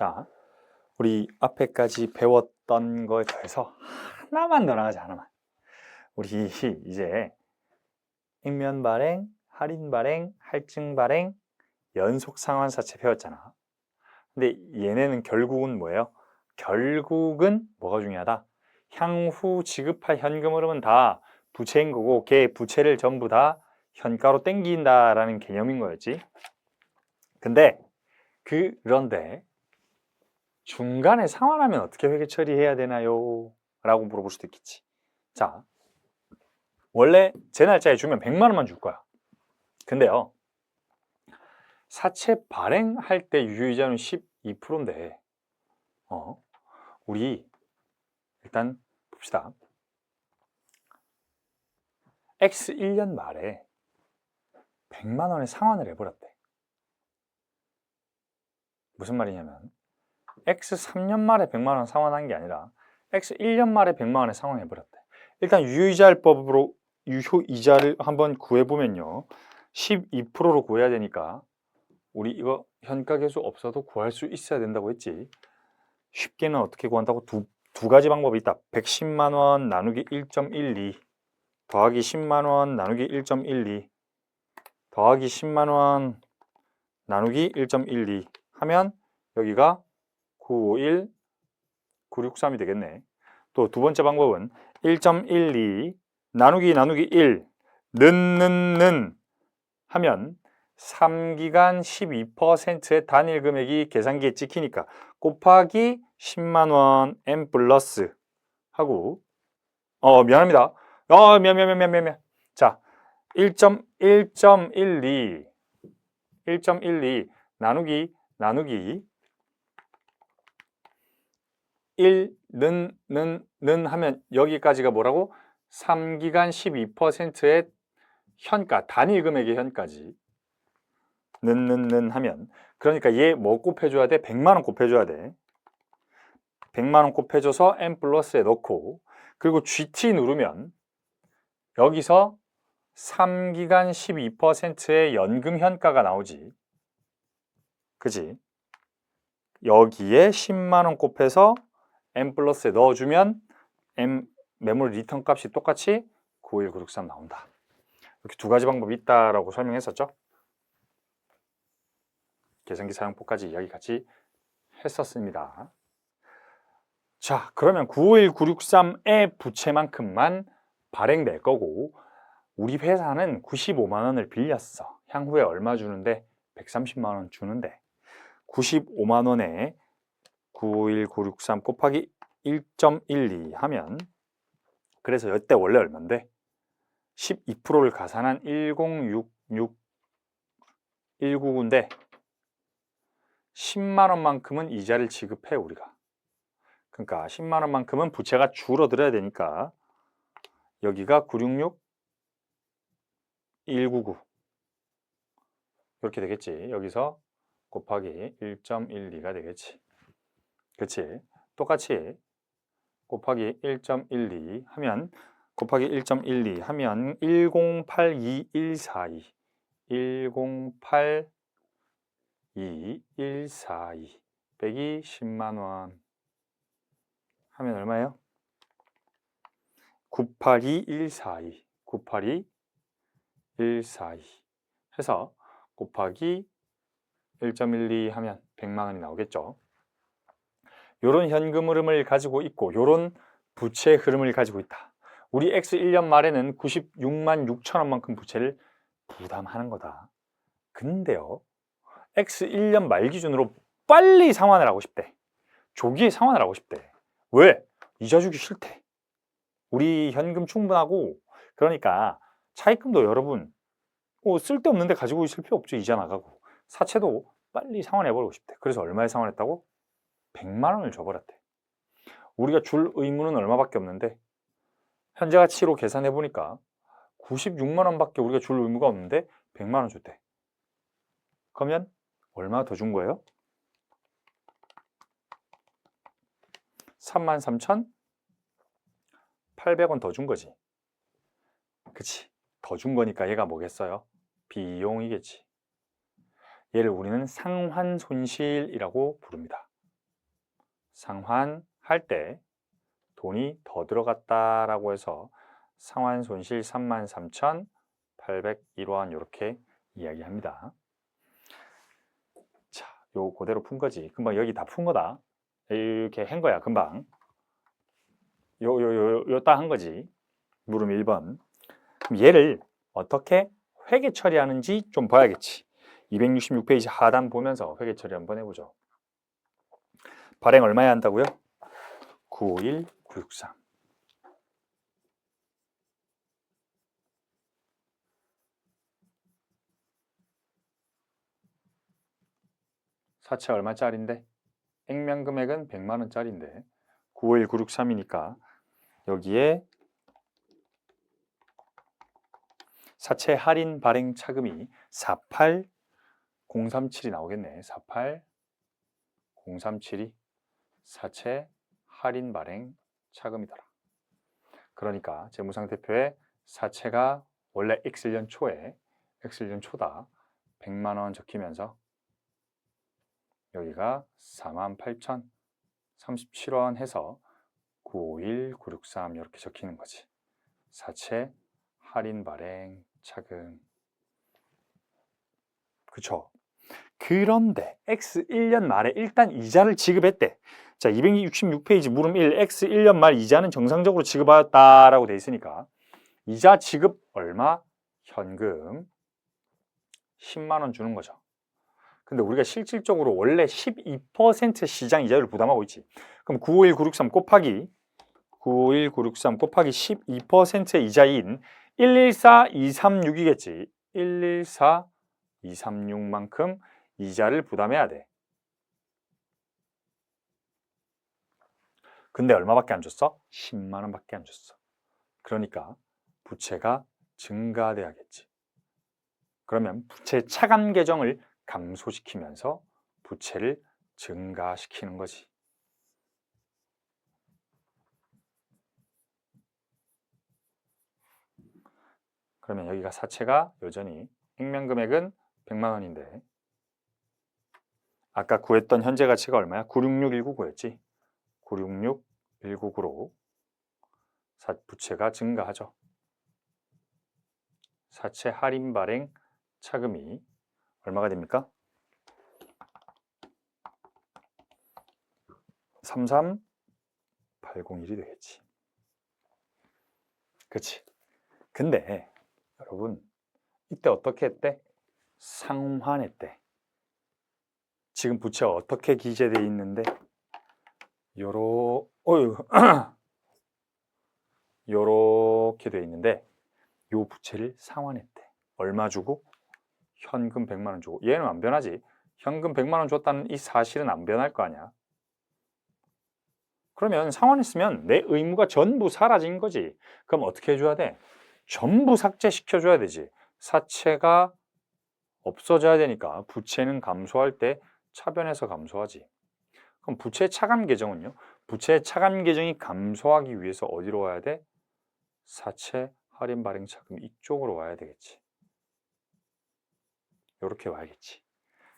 자, 우리 앞에까지 배웠던 거에 더해서 하나만 더 나가자, 하나만. 우리 이제 액면 발행, 할인 발행, 할증 발행, 연속 상환사채 배웠잖아. 근데 얘네는 결국은 뭐예요? 결국은 뭐가 중요하다? 향후 지급할 현금 흐름은 다 부채인 거고 걔 부채를 전부 다 현가로 땡긴다라는 개념인 거였지. 그런데 중간에 상환하면 어떻게 회계 처리해야 되나요? 라고 물어볼 수도 있겠지. 자, 원래 제 날짜에 주면 100만 원만 줄 거야. 근데요, 사채 발행할 때 유효이자는 12%인데 우리 일단 봅시다. X 1년 말에 100만 원의 상환을 해버렸대. 무슨 말이냐면 X 3년 말에 100만 원 상환한 게 아니라 X 1년 말에 100만 원에 상환해버렸대. 일단 유효이자법으로 유효이자를 한번 구해보면요. 12%로 구해야 되니까 우리 이거 현가계수 없어도 구할 수 있어야 된다고 했지. 쉽게는 어떻게 구한다고? 두 가지 방법이 있다. 110만 원 나누기 1.12 더하기 10만 원 나누기 1.12 더하기 10만 원 나누기 1.12 하면 여기가 951, 963이 되겠네. 또 두 번째 방법은 1.12 나누기 1 는 하면 3기간 12%의 단일 금액이 계산기에 찍히니까 곱하기 10만 원 M 플러스 하고 미안합니다. 미안. 자, 1.12 나누기 1는 하면 여기까지가 뭐라고? 3기간 12%의 현가, 단일 금액의 현가지. 는 하면 그러니까 얘 뭐 곱해줘야 돼? 100만 원 곱해줘야 돼. 100만 원 곱해줘서 M 플러스에 넣고 그리고 GT 누르면 여기서 3기간 12%의 연금 현가가 나오지. 그지? 여기에 10만 원 곱해서 M 플러스에 넣어주면 M 매물 리턴 값이 똑같이 91963 나온다. 이렇게 두 가지 방법이 있다라고 설명했었죠. 계산기 사용법까지 이야기 같이 했었습니다. 자, 그러면 91963의 부채만큼만 발행될 거고 우리 회사는 95만 원을 빌렸어. 향후에 얼마 주는데? 130만 원 주는데 95만 원에 91963 곱하기 1.12 하면 그래서 이때 원래 얼마인데? 12%를 가산한 199인데 10만 원만큼은 이자를 지급해 우리가. 그러니까 10만 원만큼은 부채가 줄어들어야 되니까 여기가 966 199 이렇게 되겠지. 여기서 곱하기 1.12가 되겠지. 그렇지? 똑같이 곱하기 1.12 하면 곱하기 1.12 하면 10822142 10822142 빼기 10만 원 하면 얼마예요? 982142 982142 해서 곱하기 1.12 하면 100만 원이 나오겠죠. 요런 현금 흐름을 가지고 있고 요런 부채 흐름을 가지고 있다. 우리 X 1년 말에는 96만 6천 원만큼 부채를 부담하는 거다. 근데요. X 1년 말 기준으로 빨리 상환을 하고 싶대. 조기에 상환을 하고 싶대. 왜? 이자 주기 싫대. 우리 현금 충분하고 그러니까 차입금도 여러분 쓸데없는데 가지고 있을 필요 없죠. 이자 나가고. 사채도 빨리 상환해버리고 싶대. 그래서 얼마에 상환했다고? 100만 원을 줘버렸대. 우리가 줄 의무는 얼마밖에 없는데 현재 가치로 계산해 보니까 96만 원밖에 우리가 줄 의무가 없는데 100만 원 줬대. 그러면 얼마 더 준 거예요? 33,800원 더 준 거지. 그치? 더 준 거니까 얘가 뭐겠어요? 비용이겠지. 얘를 우리는 상환손실이라고 부릅니다. 상환할 때 돈이 더 들어갔다라고 해서 상환 손실 33,801원 이렇게 이야기합니다. 자, 요 그대로 푼 거지. 금방 여기 다 푼 거다. 이렇게 한 거야, 금방. 요 딱 한 거지. 물음 1번. 그럼 얘를 어떻게 회계 처리하는지 좀 봐야겠지. 266페이지 하단 보면서 회계 처리 한번 해보죠. 발행 얼마에 한다고요? 951, 963. 사채 얼마짜리인데? 액면 금액은 100만 원짜리인데 951, 963이니까 여기에 사채 할인 발행 차금이 48037이 나오겠네. 48037이 사채 할인 발행 차금이더라. 그러니까 재무상태표에 사채가 원래 X년 초에 X년 초다 100만 원 적히면서 여기가 48,037원 해서 951, 963 이렇게 적히는 거지. 사채 할인 발행 차금. 그쵸? 그런데 X 1년 말에 일단 이자를 지급했대. 자, 266페이지 물음 1, X 1년 말 이자는 정상적으로 지급하였다라고 돼 있으니까 이자 지급 얼마? 현금 10만 원 주는 거죠. 근데 우리가 실질적으로 원래 12% 시장 이자율을 부담하고 있지. 그럼 951, 963 곱하기 951, 963 곱하기 12%의 이자인 114, 236이겠지. 114, 236만큼 이자를 부담해야 돼. 근데 얼마밖에 안 줬어? 10만 원밖에 안 줬어. 그러니까 부채가 증가돼야겠지. 그러면 부채 차감 계정을 감소시키면서 부채를 증가시키는 거지. 그러면 여기가 사채가 여전히 액면 금액은 100만 원인데 아까 구했던 현재 가치가 얼마야? 966199였지. 966199로 부채가 증가하죠. 사채 할인 발행 차금이 얼마가 됩니까? 33801이 되겠지. 그치? 근데 여러분 이때 어떻게 했대? 상환했대. 지금 부채가 어떻게 기재되어 있는데 요렇게 되어 있는데 요 부채를 상환했대. 얼마 주고? 현금 100만 원 주고. 얘는 안 변하지. 현금 100만 원 줬다는 이 사실은 안 변할 거 아니야. 그러면 상환했으면 내 의무가 전부 사라진 거지. 그럼 어떻게 해줘야 돼? 전부 삭제시켜줘야 되지. 사채가 없어져야 되니까 부채는 감소할 때 차변해서 감소하지. 그럼 부채 차감 계정은요? 부채 차감 계정이 감소하기 위해서 어디로 와야 돼? 사채 할인 발행 차금 이쪽으로 와야 되겠지. 이렇게 와야겠지.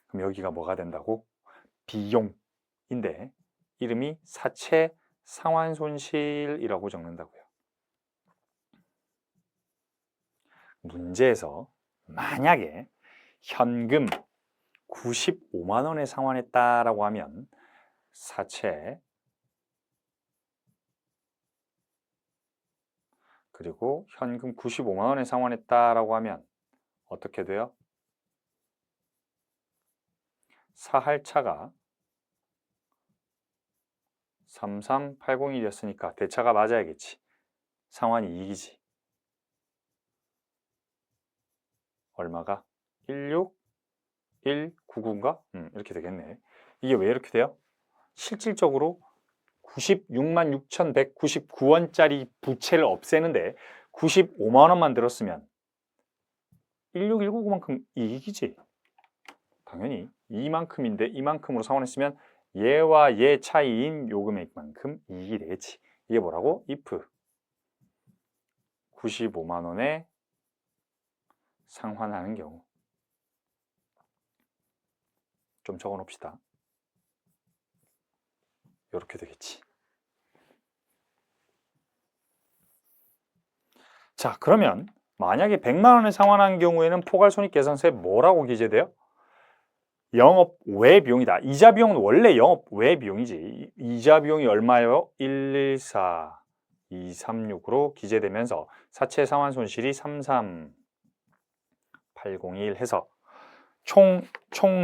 그럼 여기가 뭐가 된다고? 비용인데 이름이 사채 상환 손실이라고 적는다고요. 문제에서 만약에 현금 95만 원에 상환했다라고 하면 사채 그리고 현금 95만 원에 상환했다라고 하면 어떻게 돼요? 사할차가 33801이었으니까 대차가 맞아야겠지. 상환 이익이지. 얼마가? 16199인가? 이렇게 되겠네. 이게 왜 이렇게 돼요? 실질적으로 96만 6,199원짜리 부채를 없애는데 95만 원만 들었으면 16199만큼 이익이지. 당연히 이만큼인데 이만큼으로 상환했으면 얘와 얘 차이인 요 금액만큼 이익이 되겠지. 이게 뭐라고? if 95만 원에 상환하는 경우. 좀 적어 놓읍시다. 이렇게 되겠지. 자, 그러면 만약에 100만 원을 상환한 경우에는 포괄손익계산서에 뭐라고 기재돼요? 영업 외 비용이다. 이자 비용은 원래 영업 외 비용이지. 이자 비용이 얼마예요? 114236으로 기재되면서 사채 상환 손실이 33801 해서 총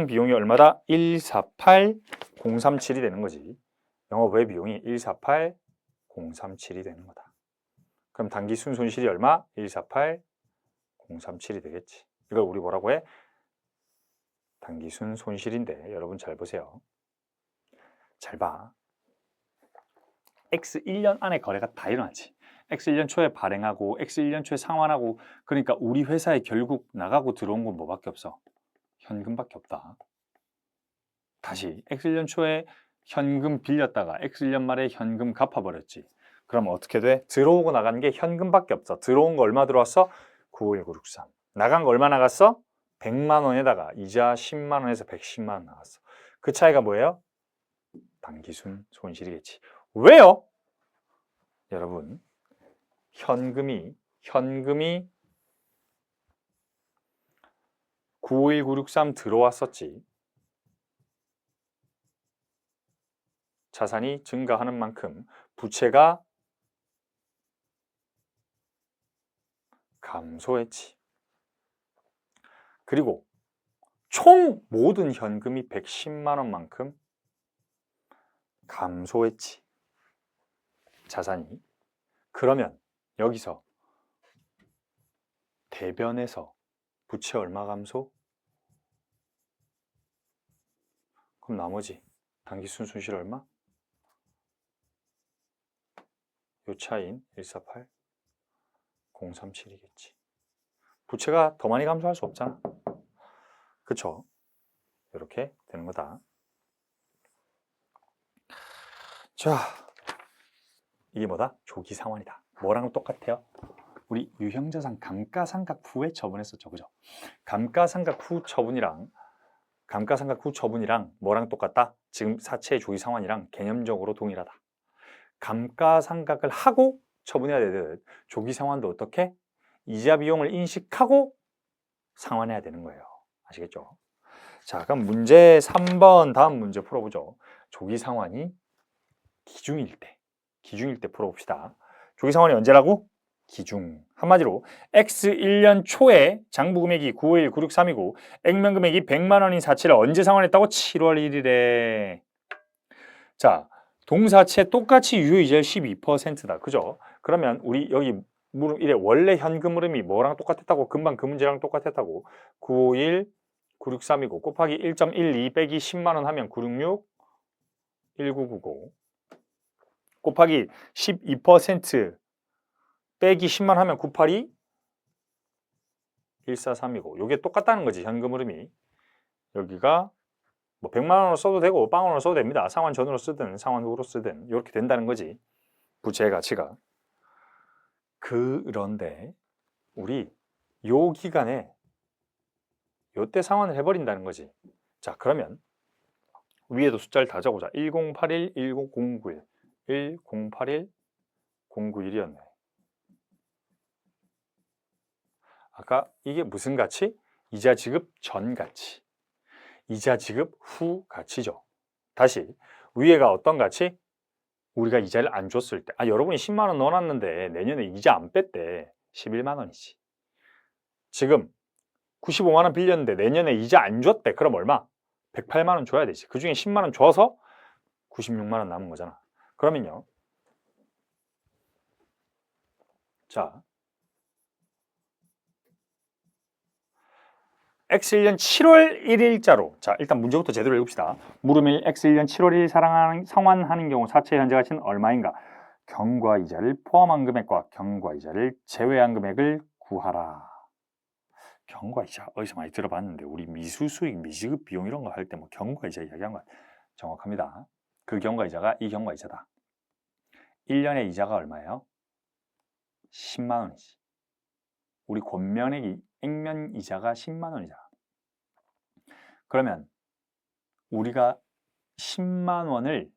비용이 얼마다? 148037이 되는 거지. 영업 외 비용이 148037이 되는 거다. 그럼 단기순 손실이 얼마? 148037이 되겠지. 이걸 우리 뭐라고 해? 단기순 손실인데 여러분 잘 보세요. 잘 봐. X 1년 안에 거래가 다 일어나지. X 1년 초에 발행하고 X 1년 초에 상환하고 그러니까 우리 회사에 결국 나가고 들어온 건 뭐밖에 없어? 현금밖에 없다. 다시 X 1년 초에 현금 빌렸다가 X 1년 말에 현금 갚아버렸지. 그럼 어떻게 돼? 들어오고 나간 게 현금밖에 없어. 들어온 거 얼마 들어왔어? 951963. 나간 거 얼마 나갔어? 100만 원에다가 이자 10만 원에서 110만 원 나갔어. 그 차이가 뭐예요? 단기순 손실이겠지. 왜요? 여러분, 현금이 951963 들어왔었지. 자산이 증가하는 만큼 부채가 감소했지. 그리고 총 모든 현금이 110만 원만큼 감소했지. 자산이. 그러면 여기서 대변에서 부채 얼마 감소? 그럼 나머지 단기순 손실 얼마? 요 차이인 148037이겠지. 부채가 더 많이 감소할 수 없잖아. 그쵸? 이렇게 되는 거다. 자, 이게 뭐다? 조기 상환이다. 뭐랑 똑같아요? 우리 유형자산 감가상각 후에 처분했었죠. 그죠? 감가상각 후 처분이랑 뭐랑 똑같다? 지금 사채의 조기 상환이랑 개념적으로 동일하다. 감가상각을 하고 처분해야 되듯 조기 상환도 어떻게? 이자 비용을 인식하고 상환해야 되는 거예요. 아시겠죠? 자, 그럼 문제 3번 다음 문제 풀어보죠. 조기 상환이 기중일 때 풀어봅시다. 조기 상환이 언제라고? 기중. 한마디로 X 1년 초에 장부 금액이 951963이고 액면 금액이 100만 원인 사채를 언제 상환했다고? 7월 1일에. 자, 동사채 똑같이 유효이자율 12%다. 그죠? 그러면 우리 여기 이래 원래 현금 흐름이 뭐랑 똑같았다고? 금방 그 문제랑 똑같았다고. 951963이고 곱하기 1.12 빼기 10만 원 하면 966 1999 곱하기 12% 빼기 10만 하면 982 1432고 요게 똑같다는 거지. 현금 흐름이. 여기가 뭐 100만 원으로 써도 되고 빵원으로 써도 됩니다. 상환 전으로 쓰든 상환 후로 쓰든 이렇게 된다는 거지. 부채의 가치가. 그런데 우리 요 기간에 요때 상환을 해버린다는 거지. 자, 그러면 위에도 숫자를 다 적어보자. 1081, 1091, 1081, 091이었네. 아까 이게 무슨 가치? 이자 지급 전 가치. 이자 지급 후 가치죠. 다시 위에가 어떤 가치? 우리가 이자를 안 줬을 때. 여러분이 10만 원 넣어놨는데 내년에 이자 안 뺐대. 11만 원이지. 지금 95만 원 빌렸는데 내년에 이자 안 줬대. 그럼 얼마? 108만 원 줘야 되지. 그 중에 10만 원 줘서 96만 원 남은 거잖아. 그러면요. 자, X 1년 7월 1일자로. 자, 일단 문제부터 제대로 읽읍시다. 물음일 X 1년 7월 1일 상환하는 경우 사채 현재 가치는 얼마인가? 경과이자를 포함한 금액과 경과이자를 제외한 금액을 구하라. 경과이자 어디서 많이 들어봤는데 우리 미수수익, 미지급 비용 이런 거 할 때 뭐 경과이자 이야기한 거 정확합니다. 그 경과이자가 이 경과이자다. 1년에 이자가 얼마예요? 10만 원이지. 우리 권면액이 액면 이자가 10만 원이잖아. 그러면 우리가 10만 원을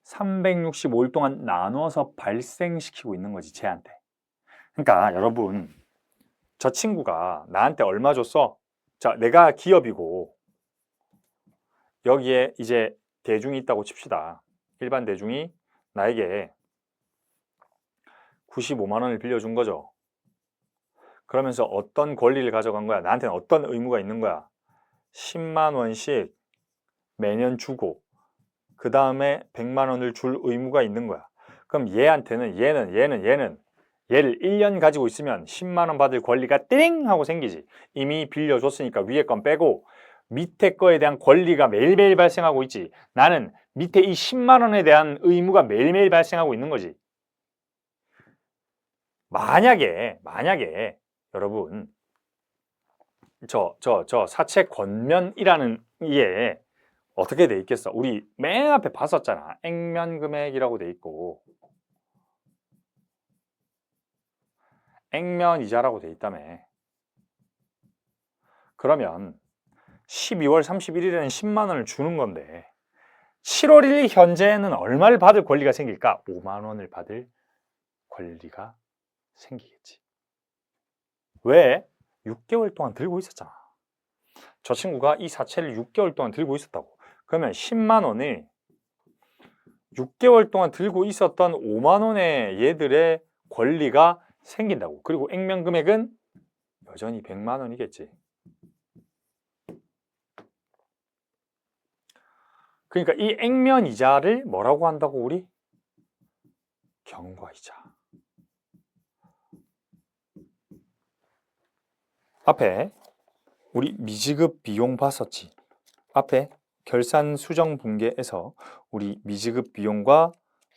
365일 동안 나눠서 발생시키고 있는 거지, 쟤한테. 그러니까 여러분, 저 친구가 나한테 얼마 줬어? 자, 내가 기업이고 여기에 이제 대중이 있다고 칩시다. 일반 대중이 나에게 95만 원을 빌려준 거죠. 그러면서 어떤 권리를 가져간 거야? 나한테는 어떤 의무가 있는 거야? 10만 원씩 매년 주고 그 다음에 100만 원을 줄 의무가 있는 거야. 그럼 얘한테는 얘를 1년 가지고 있으면 10만 원 받을 권리가 띵 하고 생기지. 이미 빌려줬으니까 위에 건 빼고 밑에 거에 대한 권리가 매일매일 발생하고 있지. 나는 밑에 이 10만 원에 대한 의무가 매일매일 발생하고 있는 거지. 만약에 여러분 저 사채 권면이라는 게 어떻게 돼 있겠어? 우리 맨 앞에 봤었잖아. 액면 금액이라고 돼 있고 액면 이자라고 돼 있다며. 그러면 12월 31일에는 10만 원을 주는 건데 7월 1일 현재는 얼마를 받을 권리가 생길까? 5만 원을 받을 권리가 생기겠지. 왜? 6개월 동안 들고 있었잖아. 저 친구가 이 사채를 6개월 동안 들고 있었다고. 그러면 10만 원을 6개월 동안 들고 있었던 5만 원의 얘들의 권리가 생긴다고. 그리고 액면 금액은 여전히 100만 원이겠지. 그러니까 이 액면 이자를 뭐라고 한다고 우리? 경과이자. 앞에 우리 미지급 비용 봤었지. 앞에 결산 수정 분계에서 우리 미지급 비용과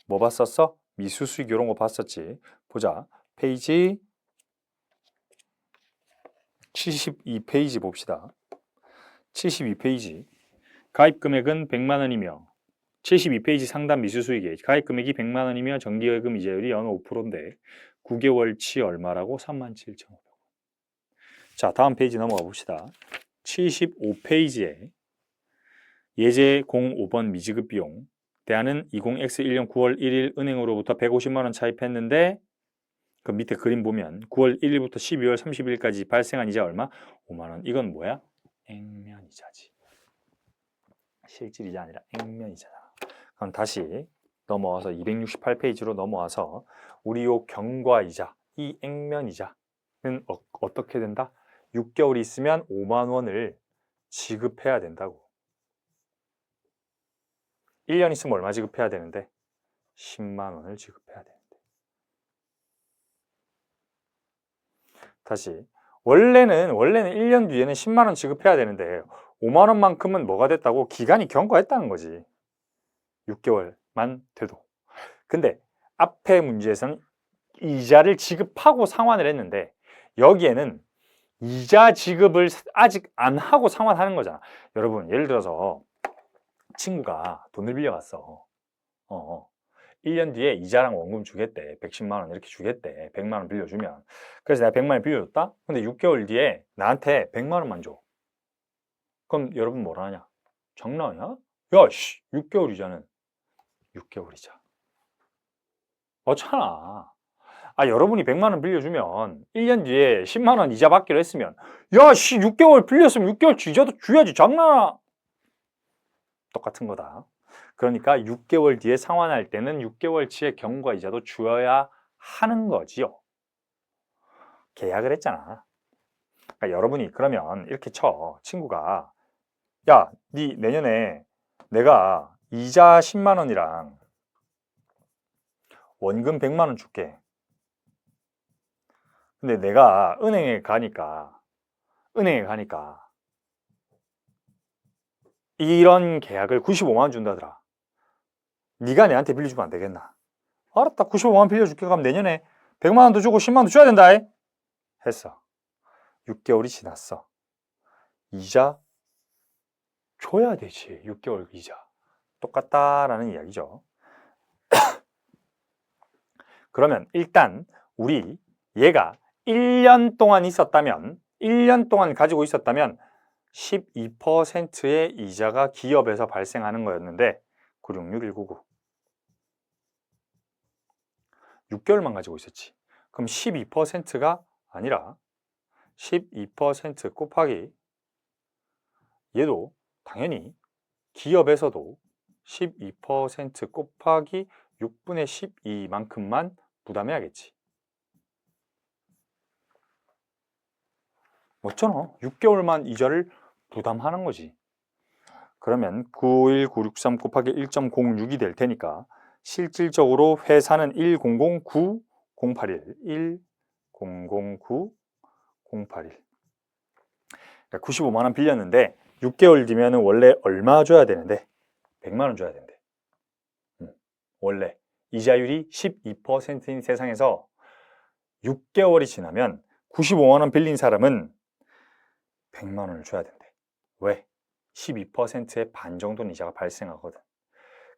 뭐 봤었어? 미수수익 이런 거 봤었지. 보자. 페이지 72페이지 봅시다. 72페이지. 가입 금액은 100만 원이며 72페이지 상단 미수수익에 가입 금액이 100만 원이며 정기예금 이자율이 연 5%인데 9개월치 얼마라고? 37,500원. 자, 다음 페이지 넘어가 봅시다. 75페이지에 예제 05번 미지급 비용 대안은 20X1년 9월 1일 은행으로부터 150만 원 차입했는데 그 밑에 그림 보면 9월 1일부터 12월 30일까지 발생한 이자 얼마? 5만 원. 이건 뭐야? 액면 이자지. 실질 이자 아니라 액면 이자잖아. 그럼 다시 넘어와서 268페이지로 넘어와서 우리 요 경과 이자, 이 액면 이자는 어떻게 된다? 6개월이 있으면 5만 원을 지급해야 된다고. 1년 있으면 얼마 지급해야 되는데? 10만 원을 지급해야 되는데. 다시 원래는 1년 뒤에는 10만 원 지급해야 되는데 5만 원만큼은 뭐가 됐다고? 기간이 경과했다는 거지. 6개월만 돼도. 근데 앞에 문제에서는 이자를 지급하고 상환을 했는데 여기에는 이자 지급을 아직 안 하고 상환하는 거잖아. 여러분 예를 들어서 친구가 돈을 빌려갔어. 1년 뒤에 이자랑 원금 주겠대. 110만 원 이렇게 주겠대. 100만 원 빌려주면. 그래서 내가 100만 원 빌려줬다? 근데 6개월 뒤에 나한테 100만 원만 줘. 그럼 여러분 뭐라 하냐? 장난이야? 야, 6개월 이자는 6개월 이자. 어잖아. 여러분이 100만 원 빌려주면 1년 뒤에 10만 원 이자 받기로 했으면 야, 6개월 빌렸으면 6개월치 이자도 줘야지. 장난아. 똑같은 거다. 그러니까 6개월 뒤에 상환할 때는 6개월치의 경과 이자도 줘야 하는 거지요. 계약을 했잖아. 그러니까 여러분이 그러면 이렇게 쳐. 친구가 야, 네 내년에 내가 이자 10만 원이랑 원금 100만 원 줄게. 근데 내가 은행에 가니까 이런 계약을 95만 원 준다더라. 네가 내한테 빌려주면 안 되겠나? 알았다. 95만 원 빌려줄게. 그럼 내년에 100만 원도 주고 10만 원도 줘야 된다. 했어. 6개월이 지났어. 이자 줘야 되지. 6개월 이자. 똑같다라는 이야기죠. 그러면 일단 우리 얘가 1년 동안 있었다면 1년 동안 가지고 있었다면 12%의 이자가 기업에서 발생하는 거였는데 966199 6개월만 가지고 있었지. 그럼 12%가 아니라 12% 곱하기 얘도 당연히 기업에서도 12% 곱하기 6분의 12만큼만 부담해야겠지. 맞잖아. 6개월만 이자를 부담하는 거지. 그러면 91963 곱하기 1.06이 될 테니까 실질적으로 회사는 1009-081 1009-081 95만 원 빌렸는데 6개월 뒤면 원래 얼마 줘야 되는데 100만 원 줘야 된대. 원래 이자율이 12%인 세상에서 6개월이 지나면 95만 원 빌린 사람은 100만 원을 줘야 된대. 왜? 12%의 반 정도는 이자가 발생하거든.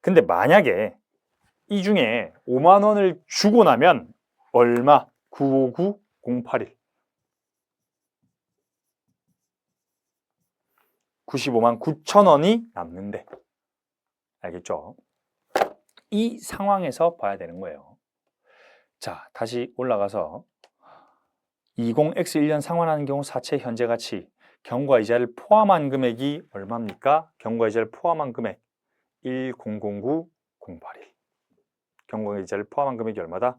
근데 만약에 이 중에 5만 원을 주고 나면 얼마? 959-081 95만 9천 원이 남는데. 알겠죠? 이 상황에서 봐야 되는 거예요. 자, 다시 올라가서 20X1년 상환하는 경우 사채 현재 가치 경과이자를 포함한 금액이 얼마입니까? 경과이자를 포함한 금액 1009-081 경과이자를 포함한 금액이 얼마다?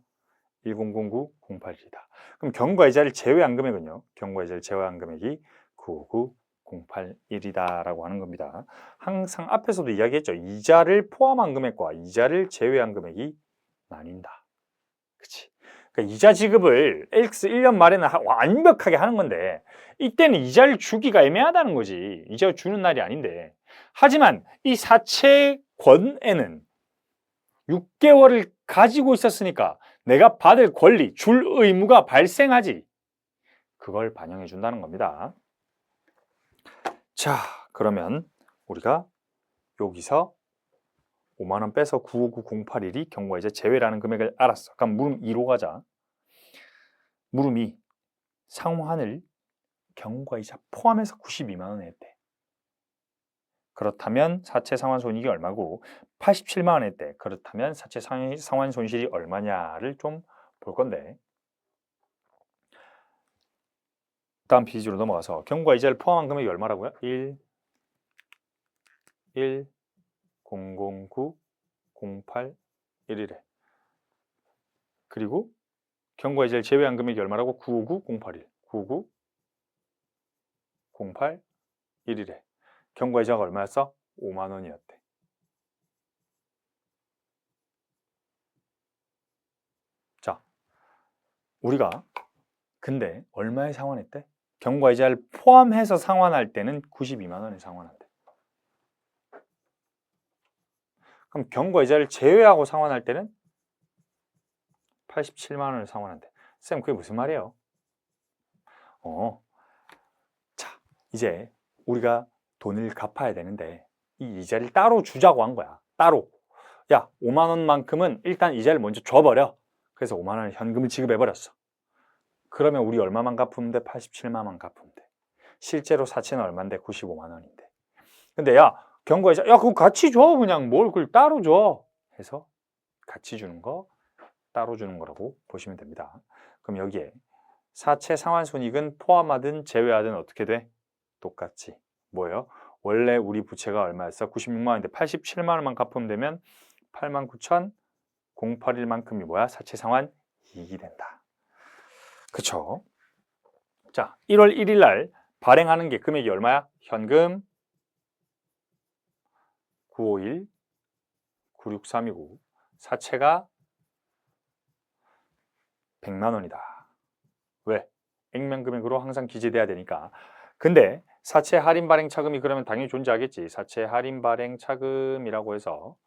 1009-081이다. 그럼 경과이자를 제외한 금액은요? 경과이자를 제외한 금액이 959-081이다 라고 하는 겁니다. 항상 앞에서도 이야기했죠. 이자를 포함한 금액과 이자를 제외한 금액이 나뉜다. 그치? 그러니까 이자 지급을 X1년 말에는 완벽하게 하는 건데 이때는 이자를 주기가 애매하다는 거지. 이자 주는 날이 아닌데. 하지만 이 사채권에는 6개월을 가지고 있었으니까 내가 받을 권리, 줄 의무가 발생하지. 그걸 반영해 준다는 겁니다. 자, 그러면 우리가 여기서 5만 원 빼서 959-081이 경과이자 제외라는 금액을 알았어. 그럼 물음 2로 가자. 물음 2. 상환을 경과이자 포함해서 92만 원에 했대. 그렇다면 사채 상환 손익이 얼마고 87만 원에 했대. 그렇다면 사채 상환 손실이 얼마냐를 좀 볼 건데. 다음 페이지로 넘어가서 경과이자를 포함한 금액이 얼마라고요? 009-081이래. 그리고 경과이자를 제외한 금액이 얼마라고? 959-081 959-081이래. 경과이자가 얼마였어? 5만 원이었대. 자, 우리가 근데 얼마에 상환했대? 경과이자를 포함해서 상환할 때는 92만 원에 상환한대. 그럼 경과이자를 제외하고 상환할 때는 87만 원을 상환한대. 쌤, 그게 무슨 말이에요? 자, 이제 우리가 돈을 갚아야 되는데 이 이자를 따로 주자고 한 거야. 따로. 야, 5만 원만큼은 일단 이자를 먼저 줘버려. 그래서 5만 원을 현금을 지급해버렸어. 그러면 우리 얼마만 갚으면 돼? 87만 원 갚으면 돼. 실제로 사채는 얼마인데? 95만 원인데. 근데 야, 경과이자, 야, 그거 같이 줘. 그냥 뭘 그걸 따로 줘. 해서 같이 주는 거, 따로 주는 거라고 보시면 됩니다. 그럼 여기에 사채 상환 손익은 포함하든 제외하든 어떻게 돼? 똑같지. 뭐예요? 원래 우리 부채가 얼마였어? 96만 원인데 87만 원만 갚으면 되면 89,081만큼이 뭐야? 사채 상환 이익이 된다. 그쵸? 자, 1월 1일 날 발행하는 게 금액이 얼마야? 현금 951, 963이고 사채가 100만 원이다. 왜? 액면 금액으로 항상 기재돼야 되니까. 근데 사채 할인 발행 차금이 그러면 당연히 존재하겠지. 사채 할인 발행 차금이라고 해서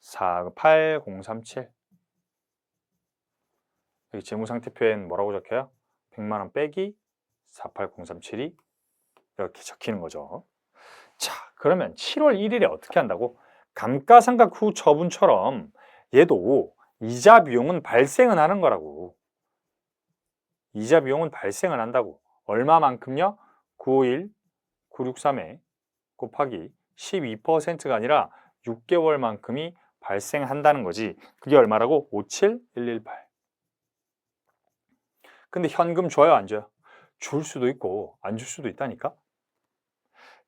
48037 여기 재무상태표엔 뭐라고 적혀요? 100만 원 빼기 48037이 이렇게 적히는 거죠. 자, 그러면 7월 1일에 어떻게 한다고? 감가상각 후 처분처럼 얘도 이자 비용은 발생은 하는 거라고. 이자 비용은 발생을 한다고. 얼마만큼요? 951, 963에 곱하기 12%가 아니라 6개월만큼이 발생한다는 거지. 그게 얼마라고? 57118. 근데 현금 줘요, 안 줘요? 줄 수도 있고 안 줄 수도 있다니까.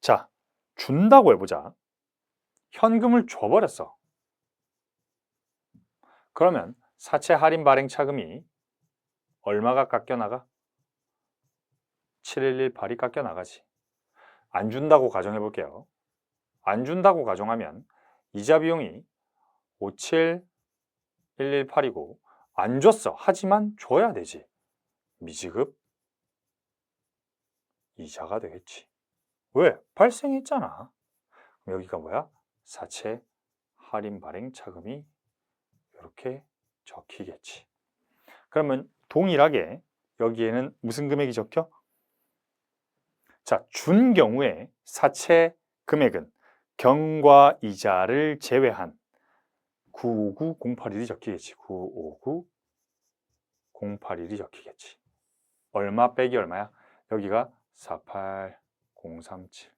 자, 준다고 해보자. 현금을 줘버렸어. 그러면 사채 할인 발행 차금이 얼마가 깎여나가? 7118이 깎여나가지. 안 준다고 가정해 볼게요. 안 준다고 가정하면 이자 비용이 57118이고 안 줬어. 하지만 줘야 되지. 미지급 이자가 되겠지. 왜? 발생했잖아. 그럼 여기가 뭐야? 사채 할인 발행 차금이 이렇게 적히겠지. 그러면 동일하게 여기에는 무슨 금액이 적혀? 자, 준 경우에 사채 금액은 경과 이자를 제외한 959081이 적히겠지. 959081이 적히겠지. 얼마 빼기 얼마야? 여기가 48037.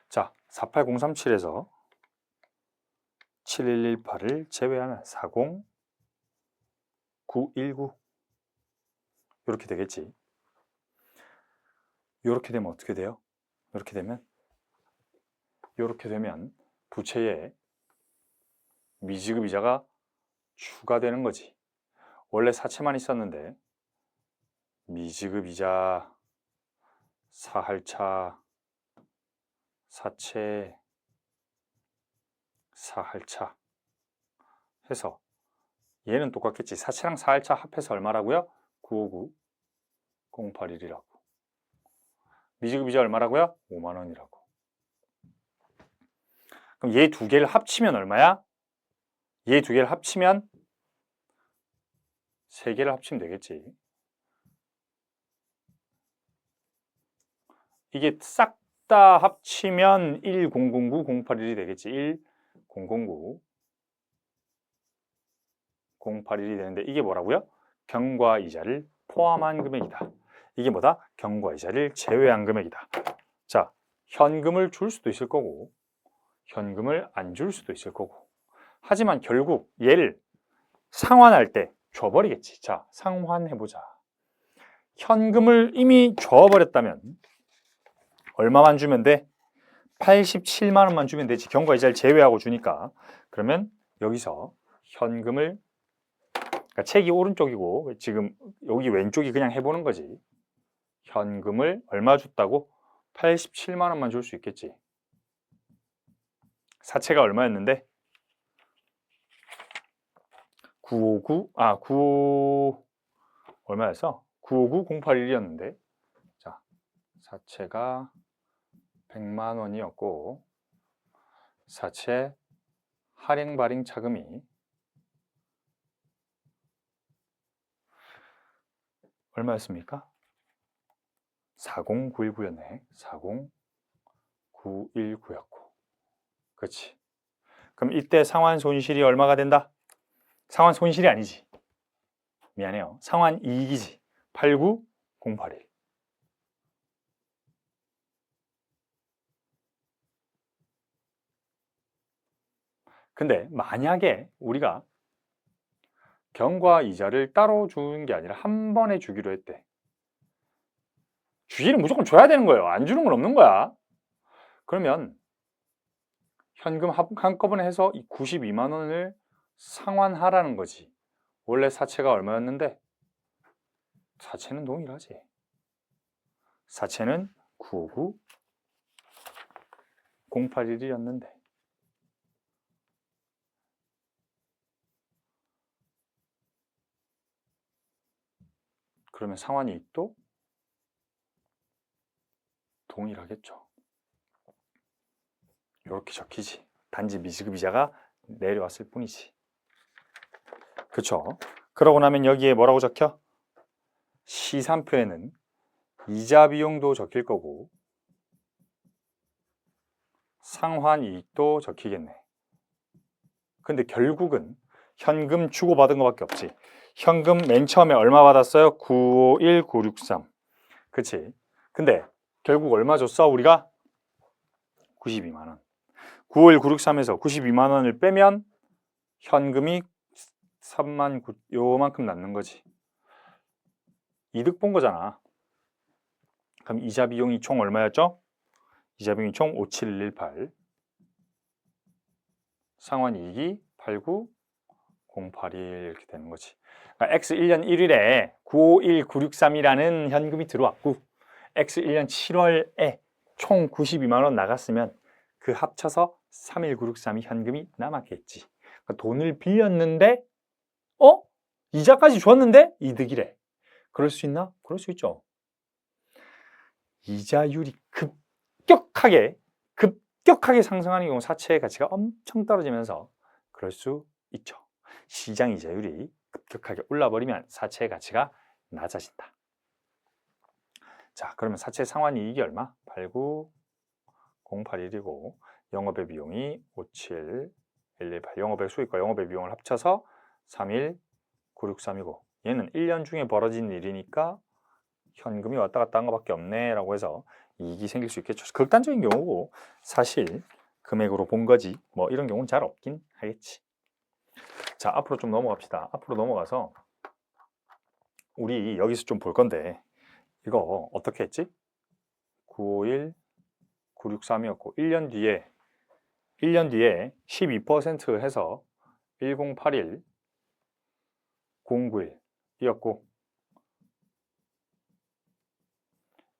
자, 48037에서 7118을 제외하면 40919 이렇게 되겠지. 이렇게 되면 어떻게 돼요? 이렇게 되면 부채에 미지급 이자가 추가되는 거지. 원래 사채만 있었는데 미지급 이자, 사할차, 사채, 사할차 해서 얘는 똑같겠지. 사채랑 사할차 합해서 얼마라고요? 959081이라고. 미지급 이자 얼마라고요? 5만 원이라고. 그럼 얘 두 개를 합치면 얼마야? 얘 두 개를 합치면 세 개를 합치면 되겠지. 이게 싹 다 합치면 1009081이 되겠지. 10090 081이 되는데 이게 뭐라고요? 경과 이자를 포함한 금액이다. 이게 뭐다? 경과 이자를 제외한 금액이다. 자, 현금을 줄 수도 있을 거고 현금을 안 줄 수도 있을 거고 하지만 결국 얘를 상환할 때 줘버리겠지. 자, 상환해보자. 현금을 이미 줘버렸다면 얼마만 주면 돼? 87만 원만 주면 되지. 경과 이자를 제외하고 주니까. 그러면 여기서 현금을, 그러니까 책이 오른쪽이고 지금 여기 왼쪽이 그냥 해보는 거지. 현금을 얼마 줬다고? 87만 원만 줄 수 있겠지. 사채가 얼마였는데? 95 얼마였어? 959081이었는데 자, 사채가 100만 원이었고 사채 할인 발행 차금이 얼마였습니까? 40919였네. 40919였고. 그렇지. 그럼 이때 상환 손실이 얼마가 된다? 상환 손실이 아니지. 미안해요. 상환 이익이지. 89081. 근데 만약에 우리가 경과 이자를 따로 주는 게 아니라 한 번에 주기로 했대. 주기는 무조건 줘야 되는 거예요. 안 주는 건 없는 거야. 그러면 현금 한꺼번에 해서 이 92만 원을 상환하라는 거지. 원래 사채가 얼마였는데? 사채는 동일하지. 사채는 959081이었는데 그러면 상환 이익도 동일하겠죠. 이렇게 적히지. 단지 미지급 이자가 내려왔을 뿐이지. 그쵸? 그러고 나면 여기에 뭐라고 적혀? 시산표에는 이자 비용도 적힐 거고 상환 이익도 적히겠네. 근데 결국은 현금 주고받은 것밖에 없지. 현금 맨 처음에 얼마 받았어요? 951963. 그치? 근데 결국 얼마 줬어? 우리가 92만 원. 951963에서 92만 원을 빼면 현금이 3만 9 요만큼 남는 거지. 이득 본 거잖아. 그럼 이자 비용이 총 얼마였죠? 이자 비용이 총 57118. 상환이익이 89081 이렇게 되는 거지. 그러니까 X 1년 1일에 951963이라는 현금이 들어왔고 X 1년 7월에 총 92만 원 나갔으면 그 합쳐서 31963이 현금이 남았겠지. 그러니까 돈을 빌렸는데 이자까지 줬는데 이득이래. 그럴 수 있나? 그럴 수 있죠. 이자율이 급격하게 상승하는 경우 사채의 가치가 엄청 떨어지면서 그럴 수 있죠. 시장 이자율이 급격하게 올라버리면 사채의 가치가 낮아진다. 자, 그러면 사채 상환이익이 얼마? 89081이고 영업의 비용이 57118. 영업의 수익과 영업의 비용을 합쳐서 31963이고 얘는 1년 중에 벌어진 일이니까 현금이 왔다 갔다 한 것밖에 없네 라고 해서 이익이 생길 수 있겠죠. 극단적인 경우고 사실 금액으로 본 거지 뭐 이런 경우는 잘 없긴 하겠지. 자, 앞으로 좀 넘어갑시다. 앞으로 넘어가서 우리 여기서 좀 볼 건데 이거 어떻게 했지? 951 963이었고 1년 뒤에 12% 해서 1081 091이었고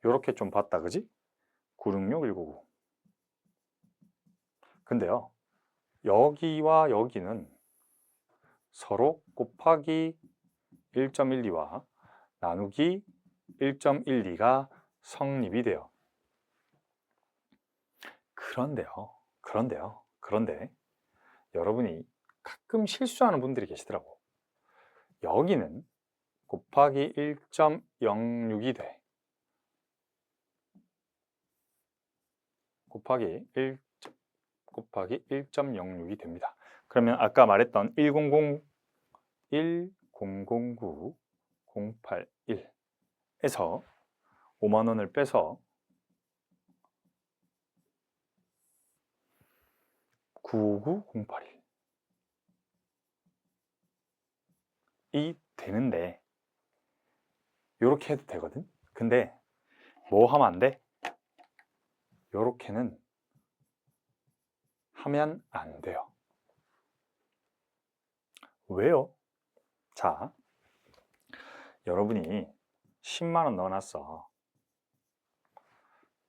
요렇게 좀 봤다, 그지? 966 199. 근데요, 여기와 여기는 서로 곱하기 1.12와 나누기 1.12가 성립이 돼요. 그런데 여러분이 가끔 실수하는 분들이 계시더라고. 여기는 곱하기 1.06이 돼. 곱하기 1.06이 됩니다. 그러면 아까 말했던 1009 081에서 5만 원을 빼서 959081이 되는데 요렇게 해도 되거든. 근데 뭐 하면 안 돼? 요렇게는 하면 안 돼요. 왜요? 자, 여러분이 10만 원 넣어놨어.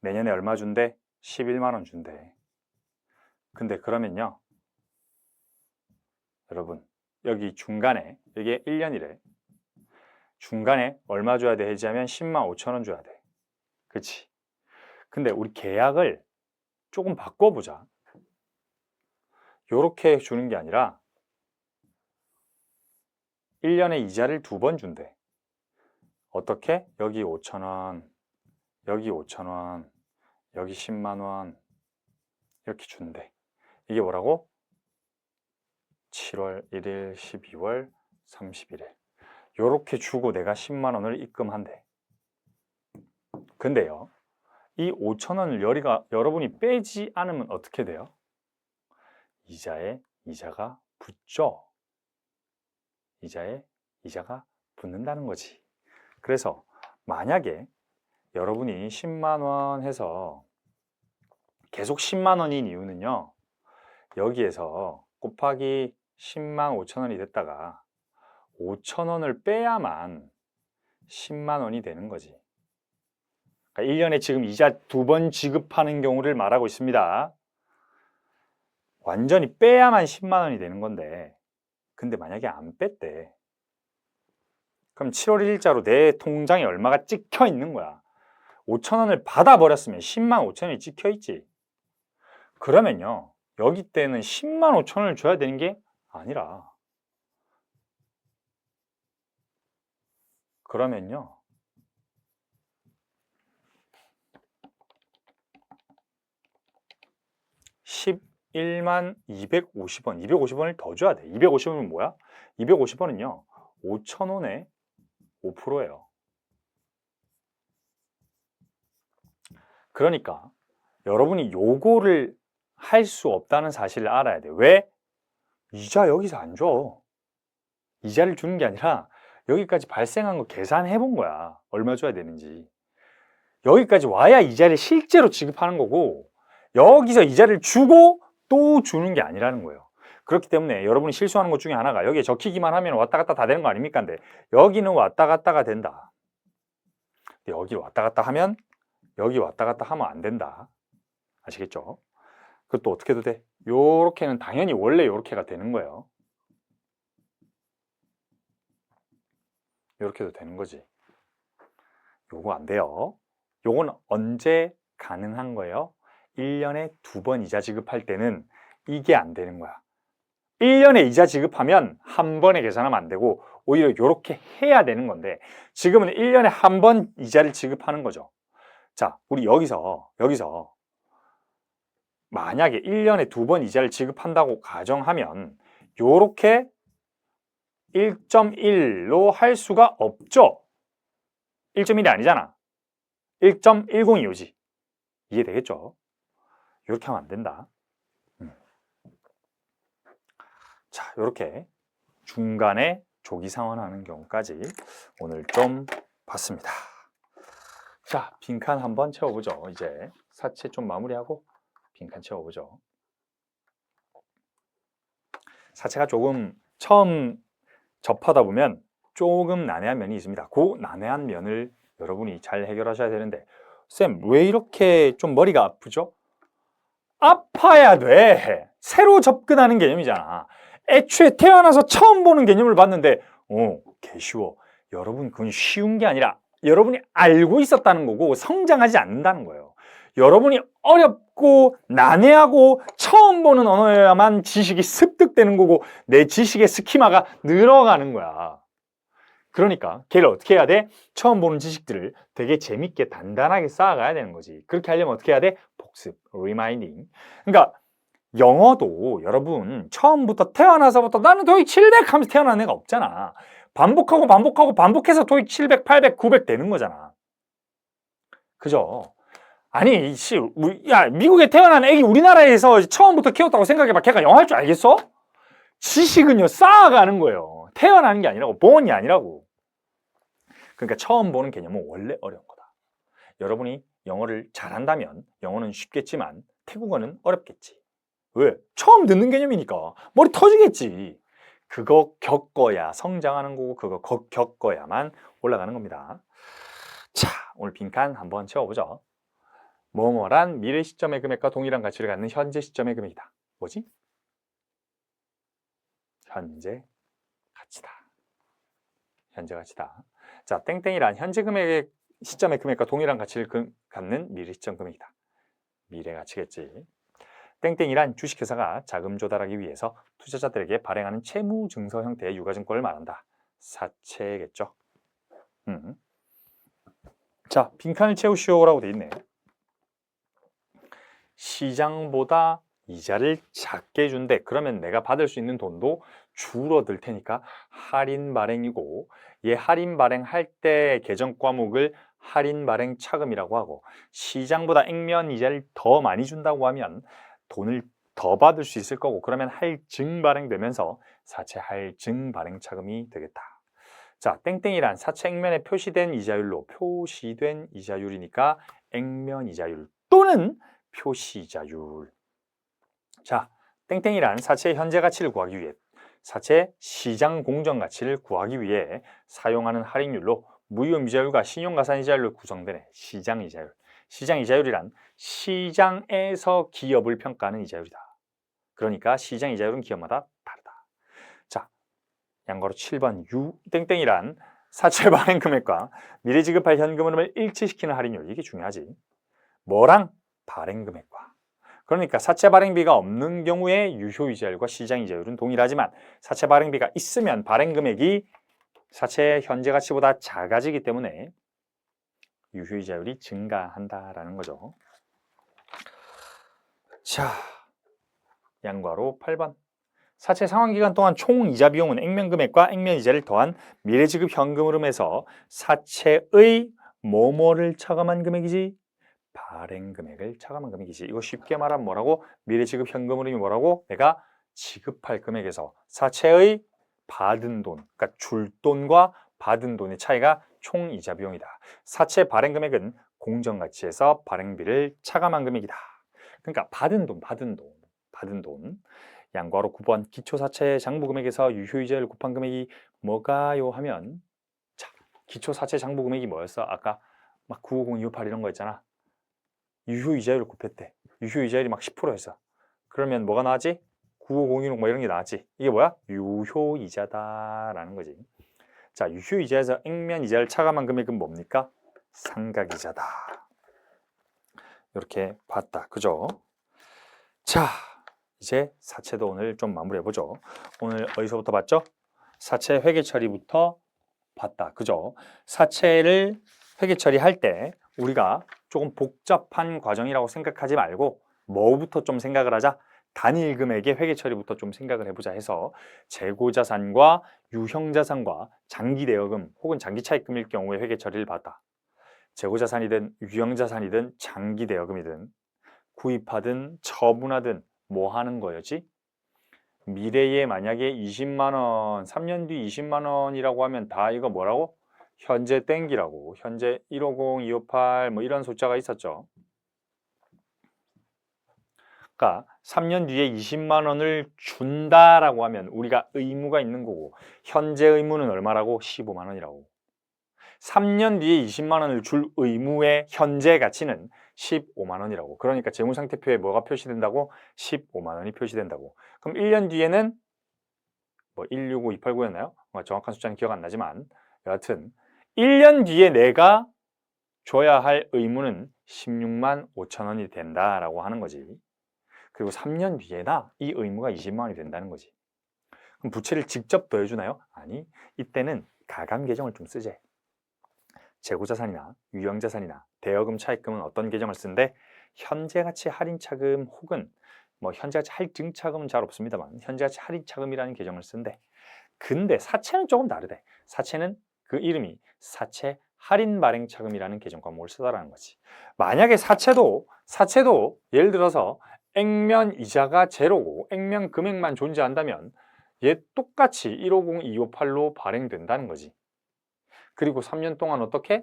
내년에 얼마 준대? 11만 원 준대. 근데 그러면요, 여러분 여기 중간에 이게 1년이래. 중간에 얼마 줘야 돼? 해지하면 10만 5천 원 줘야 돼. 그치? 근데 우리 계약을 조금 바꿔보자. 요렇게 주는 게 아니라 1년에 이자를 2번 준대. 어떻게? 여기 5천 원, 여기 5천 원, 여기 10만 원 이렇게 준대. 이게 뭐라고? 7월 1일, 12월 31일 요렇게 주고 내가 10만 원을 입금한대. 근데요, 이 5천 원을 여러분이 빼지 않으면 어떻게 돼요? 이자에 이자가 붙죠. 이자에 이자가 붙는다는 거지. 그래서 만약에 여러분이 10만 원 해서 계속 10만 원인 이유는요, 여기에서 곱하기 10만 5천 원이 됐다가 5천 원을 빼야만 10만 원이 되는 거지. 그러니까 1년에 지금 이자 2번 지급하는 경우를 말하고 있습니다. 완전히 빼야만 10만 원이 되는 건데, 근데 만약에 안 뺐대. 그럼 7월 1일자로 내 통장에 얼마가 찍혀 있는 거야. 5천 원을 받아버렸으면 10만 5천 원이 찍혀 있지. 그러면요, 여기 때는 10만 5천 원을 줘야 되는 게 아니라, 그러면요, 11만 250원, 250원을 더 줘야 돼. 250원은 뭐야? 250원은요, 5,000원에 5%예요. 그러니까 여러분이 요거를 할 수 없다는 사실을 알아야 돼요. 왜? 이자 여기서 안 줘. 이자를 주는 게 아니라 여기까지 발생한 거 계산해 본 거야. 얼마 줘야 되는지. 여기까지 와야 이자를 실제로 지급하는 거고, 여기서 이자를 주고 또 주는 게 아니라는 거예요. 그렇기 때문에 여러분이 실수하는 것 중에 하나가, 여기에 적히기만 하면 왔다 갔다 다 되는 거 아닙니까? 근데 여기는 왔다 갔다가 된다. 여기 왔다 갔다 하면 여기 왔다 갔다 하면 안 된다. 아시겠죠? 그것도 어떻게 해도 돼? 요렇게는 당연히 원래 요렇게가 되는 거예요. 요렇게 해도 되는 거지. 요거 안 돼요. 요건 언제 가능한 거예요? 1년에 2번 이자 지급할 때는 이게 안 되는 거야. 1년에 이자 지급하면 한 번에 계산하면 안 되고 오히려 요렇게 해야 되는 건데, 지금은 1년에 한 번 이자를 지급하는 거죠. 자, 우리 여기서 만약에 1년에 2번 이자를 지급한다고 가정하면 요렇게 1.1로 할 수가 없죠. 1.1이 아니잖아. 1.10이오지. 이해되겠죠? 이렇게 하면 안 된다. 자, 이렇게 중간에 조기 상환하는 경우까지 오늘 좀 봤습니다. 자, 빈칸 한번 채워보죠. 이제 사채 좀 마무리하고 빈칸 채워보죠. 사채가 조금 처음 접하다 보면 조금 난해한 면이 있습니다. 그 난해한 면을 여러분이 잘 해결하셔야 되는데, 쌤, 왜 이렇게 좀 머리가 아프죠? 아파야 돼. 새로 접근하는 개념이잖아. 애초에 태어나서 처음 보는 개념을 봤는데 개 쉬워. 여러분, 그건 쉬운 게 아니라 여러분이 알고 있었다는 거고 성장하지 않는다는 거예요. 여러분이 어렵고 난해하고 처음 보는 언어여야만 지식이 습득되는 거고 내 지식의 스키마가 늘어가는 거야. 그러니까 걔를 어떻게 해야 돼? 처음 보는 지식들을 되게 재밌게 단단하게 쌓아가야 되는 거지. 그렇게 하려면 어떻게 해야 돼? 복습, 리마인딩. 그러니까 영어도 여러분 처음부터 태어나서부터 나는 토익 700 하면서 태어난 애가 없잖아. 반복하고 반복해서 토익 700, 800, 900 되는 거잖아. 그죠? 아니, 야, 미국에 태어난 애기 우리나라에서 처음부터 키웠다고 생각해봐. 걔가 영어 할 줄 알겠어? 지식은요, 쌓아가는 거예요. 태어나는 게 아니라고, 본이 아니라고. 그러니까 처음 보는 개념은 원래 어려운 거다. 여러분이 영어를 잘한다면 영어는 쉽겠지만 태국어는 어렵겠지. 왜? 처음 듣는 개념이니까 머리 터지겠지. 그거 겪어야 성장하는 거고 그거 겪어야만 올라가는 겁니다. 자, 오늘 빈칸 한번 채워보죠. 뭐뭐란 미래 시점의 금액과 동일한 가치를 갖는 현재 시점의 금액이다. 뭐지? 현재 가치다. 현재 가치다. 자, 땡땡이란 현재 금액의 시점의 금액과 동일한 가치를 갖는 미래 시점 금액이다. 미래 가치겠지. 땡땡이란 주식회사가 자금 조달하기 위해서 투자자들에게 발행하는 채무 증서 형태의 유가증권을 말한다. 사채겠죠. 자, 빈칸을 채우시오라고 돼 있네. 시장보다 이자를 작게 준대. 그러면 내가 받을 수 있는 돈도 줄어들 테니까 할인 발행이고, 얘 할인 발행할 때 계정 과목을 할인 발행 차금이라고 하고, 시장보다 액면 이자를 더 많이 준다고 하면 돈을 더 받을 수 있을 거고, 그러면 할증 발행되면서 사채 할증 발행 차금이 되겠다. 자, 땡땡이란 사채 액면에 표시된 이자율로 표시된 이자율이니까 액면 이자율 또는 표시 이자율. 자, 땡땡이란 사채의 현재 가치를 구하기 위해, 사채 시장 공정 가치를 구하기 위해 사용하는 할인율로 무이율 이자율과 신용가산 이자율로 구성되네. 시장 이자율. 시장 이자율이란 시장에서 기업을 평가하는 이자율이다. 그러니까 시장 이자율은 기업마다 다르다. 자, 양괄호 7번 유 땡땡이란 사채 발행 금액과 미래 지급할 현금 흐름을 일치시키는 할인율. 이게 중요하지. 뭐랑? 발행 금액과. 그러니까 사채 발행비가 없는 경우에 유효 이자율과 시장 이자율은 동일하지만 사채 발행비가 있으면 발행 금액이 사채 현재 가치보다 작아지기 때문에 유효 이자율이 증가한다라는 거죠. 자, 양괄호 8번. 사채 상환기간 동안 총 이자 비용은 액면금액과 액면이자를 더한 미래지급 현금 흐름에서 사채의 뭐뭐를 차감한 금액이지? 발행금액을 차감한 금액이지. 이거 쉽게 말하면 뭐라고? 미래지급 현금 흐름이 뭐라고? 내가 지급할 금액에서 사채의 받은 돈, 그러니까 줄 돈과 받은 돈의 차이가 총 이자 비용이다. 사채 발행 금액은 공정가치에서 발행비를 차감한 금액이다. 그러니까 받은 돈. 양괄호 9번 기초사채 장부금액에서 유효이자를 곱한 금액이 뭐가요 하면, 자, 기초사채 장부금액이 뭐였어? 아까 막 950, 258 이런 거 있잖아. 유효이자율을 곱했대. 유효이자율이 막 10%였어. 그러면 뭐가 나왔지? 95016 뭐 이런 게 나왔지. 이게 뭐야? 유효이자다라는 거지. 자, 유효이자에서 액면이자를 차감한 금액은 뭡니까? 상각이자다. 이렇게 봤다. 그죠? 자, 이제 사채도 오늘 좀 마무리해보죠. 오늘 어디서부터 봤죠? 사채 회계 처리부터 봤다. 그죠? 사채를 회계 처리할 때 우리가 조금 복잡한 과정이라고 생각하지 말고 뭐부터 좀 생각을 하자? 단일 금액의 회계 처리부터 좀 생각을 해보자 해서 재고자산과 유형자산과 장기대여금 혹은 장기차입금일 경우에 회계 처리를 봤다. 재고자산이든 유형자산이든 장기대여금이든 구입하든 처분하든 뭐 하는 거였지? 미래에 만약에 20만 원, 3년 뒤 20만 원이라고 하면 다 이거 뭐라고? 현재 땡기라고. 현재 150, 258 뭐 이런 숫자가 있었죠. 그러니까 3년 뒤에 20만 원을 준다라고 하면 우리가 의무가 있는 거고, 현재 의무는 얼마라고? 15만 원이라고. 3년 뒤에 20만 원을 줄 의무의 현재 가치는 15만 원이라고. 그러니까 재무상태표에 뭐가 표시된다고? 15만 원이 표시된다고. 그럼 1년 뒤에는 뭐 165, 289였나요? 정확한 숫자는 기억 안 나지만 여하튼 1년 뒤에 내가 줘야 할 의무는 16만 5천 원이 된다라고 하는 거지. 그리고 3년 뒤에나 이 의무가 20만 원이 된다는 거지. 그럼 부채를 직접 더해주나요? 아니, 이때는 가감 계정을 좀 쓰재. 재고자산이나 유형자산이나 대여금 차입금은 어떤 계정을 쓰는데 현재가치 할인차금 혹은 뭐 현재가치 할증차금은 잘 없습니다만 현재가치 할인차금이라는 계정을 쓴대. 근데 사채는 조금 다르대. 사채는 그 이름이 사채 할인 발행 차금이라는 계정 과목을 쓰다라는 거지. 만약에 사채도 예를 들어서 액면 이자가 제로고 액면 금액만 존재한다면 얘 똑같이 150, 258로 발행된다는 거지. 그리고 3년 동안 어떻게?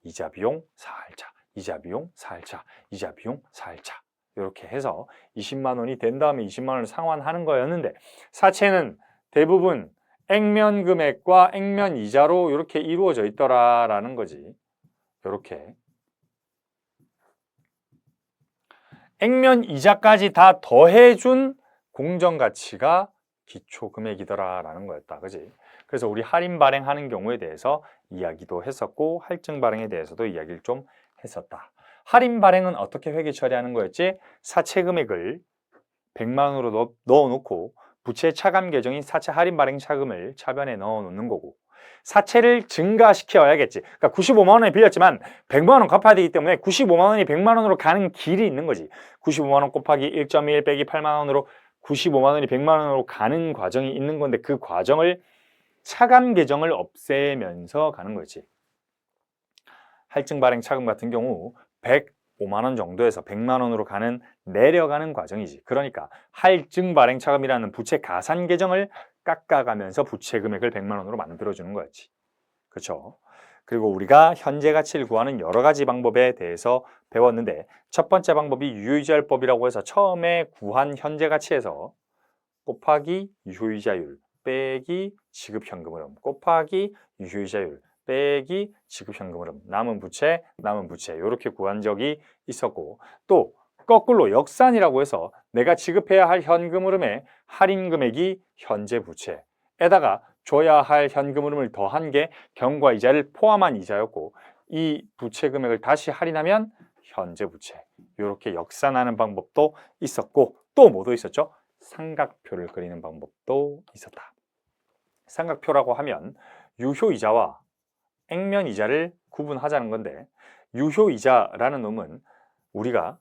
이자 비용 4할차, 이자 비용 4할차, 이자 비용 4할차 이렇게 해서 20만 원이 된 다음에 20만 원을 상환하는 거였는데 사채는 대부분 액면 금액과 액면 이자로 이렇게 이루어져 있더라라는 거지. 이렇게 액면 이자까지 다 더해준 공정가치가 기초금액이더라라는 거였다. 그지? 그래서 우리 할인 발행하는 경우에 대해서 이야기도 했었고 할증 발행에 대해서도 이야기를 좀 했었다. 할인 발행은 어떻게 회계 처리하는 거였지? 사채 금액을 100만 원으로 넣어놓고 부채 차감 계정인 사채 할인 발행 차금을 차변에 넣어놓는 거고 사채를 증가시켜야겠지. 그러니까 95만 원에 빌렸지만 100만 원 갚아야 되기 때문에 95만 원이 100만 원으로 가는 길이 있는 거지. 95만 원 곱하기 1.1 빼기 8만 원으로 95만 원이 100만 원으로 가는 과정이 있는 건데 그 과정을 차감 계정을 없애면서 가는 거지. 할증 발행 차금 같은 경우 105만 원 정도에서 100만 원으로 가는 내려가는 과정이지. 그러니까 할증 발행 차금이라는 부채 가산 계정을 깎아가면서 부채 금액을 100만 원으로 만들어주는 거였지. 그렇죠? 그리고 우리가 현재 가치를 구하는 여러 가지 방법에 대해서 배웠는데 첫 번째 방법이 유효이자율법이라고 해서 처음에 구한 현재 가치에서 곱하기 유효이자율 빼기 지급현금흐름 곱하기 유효이자율 빼기 지급현금흐름 남은 부채 이렇게 구한 적이 있었고 또 거꾸로 역산이라고 해서 내가 지급해야 할 현금 흐름의 할인 금액이 현재 부채에다가 줘야 할 현금 흐름을 더한 게 경과 이자를 포함한 이자였고 이 부채 금액을 다시 할인하면 현재 부채 이렇게 역산하는 방법도 있었고 또 뭐도 있었죠? 삼각표를 그리는 방법도 있었다. 삼각표라고 하면 유효이자와 액면이자를 구분하자는 건데 유효이자라는 놈은 우리가